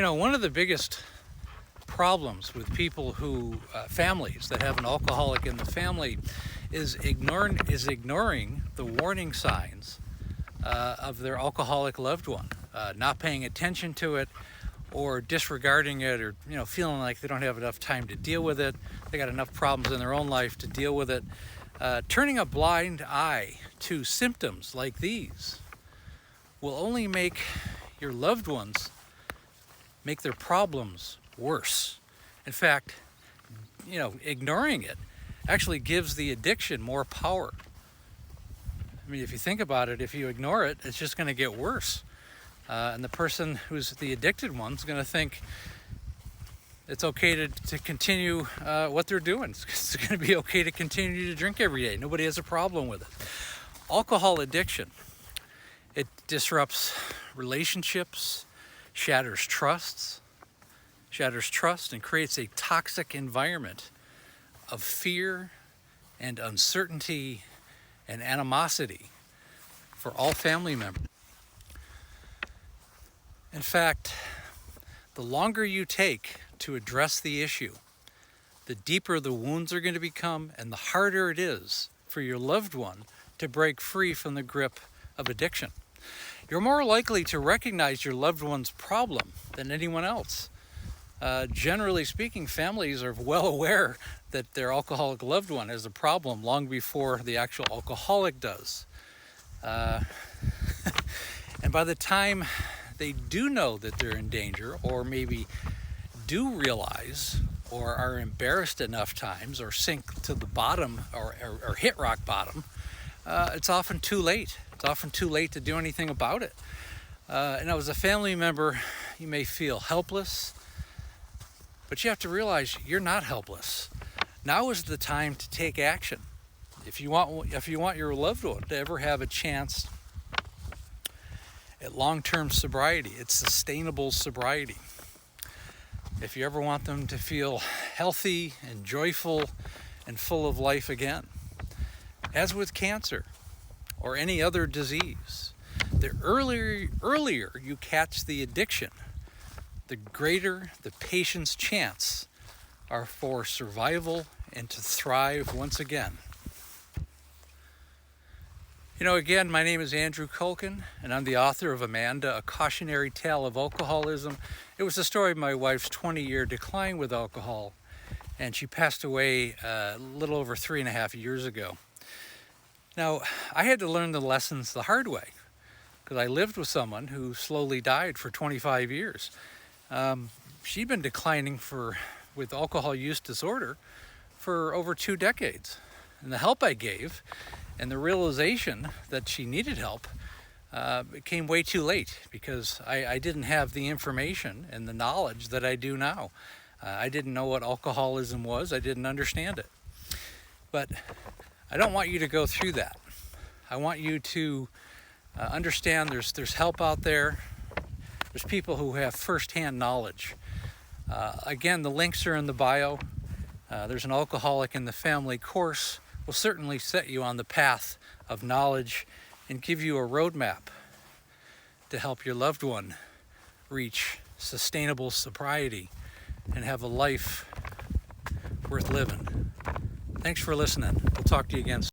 One of the biggest problems with people families that have an alcoholic in the family is ignoring the warning signs of their alcoholic loved one, not paying attention to it or disregarding it, or feeling like they don't have enough time to deal with it. They got enough problems in their own life to deal with it. Turning a blind eye to symptoms like these will only make your loved ones make their problems worse. In fact, ignoring it actually gives the addiction more power. I mean, if you think about it, if you ignore it, it's just going to get worse. And the person who's the addicted one is going to think it's okay to continue what they're doing. It's going to be okay to continue to drink every day. Nobody has a problem with it. Alcohol addiction, it disrupts relationships, shatters trust, and creates a toxic environment of fear and uncertainty and animosity for all family members. In fact, the longer you take to address the issue, the deeper the wounds are going to become, and the harder it is for your loved one to break free from the grip of addiction. You're more likely to recognize your loved one's problem than anyone else. Generally speaking, families are well aware that their alcoholic loved one has a problem long before the actual alcoholic does. And by the time they do know that they're in danger, or maybe do realize or are embarrassed enough times, or sink to the bottom or hit rock bottom, it's often too late. It's often too late to do anything about it. And as a family member, you may feel helpless, but you have to realize you're not helpless. Now is the time to take action. If you want your loved one to ever have a chance at long-term sobriety, it's sustainable sobriety. If you ever want them to feel healthy and joyful and full of life again, as with cancer or any other disease, the earlier you catch the addiction, the greater the patient's chance are for survival and to thrive once again. Again, my name is Andrew Culkin, and I'm the author of Amanda, A Cautionary Tale of Alcoholism. It was the story of my wife's 20-year decline with alcohol, and she passed away a little over 3.5 years ago. Now, I had to learn the lessons the hard way, because I lived with someone who slowly died for 25 years. She'd been declining with alcohol use disorder for over 2 decades. And the help I gave and the realization that she needed help it came way too late, because I didn't have the information and the knowledge that I do now. I didn't know what alcoholism was. I didn't understand it. But I don't want you to go through that. I want you to understand there's help out there. There's people who have firsthand knowledge. Again, the links are in the bio. There's an Alcoholic in the Family course. Will certainly set you on the path of knowledge and give you a roadmap to help your loved one reach sustainable sobriety and have a life worth living. Thanks for listening. We'll talk to you again soon.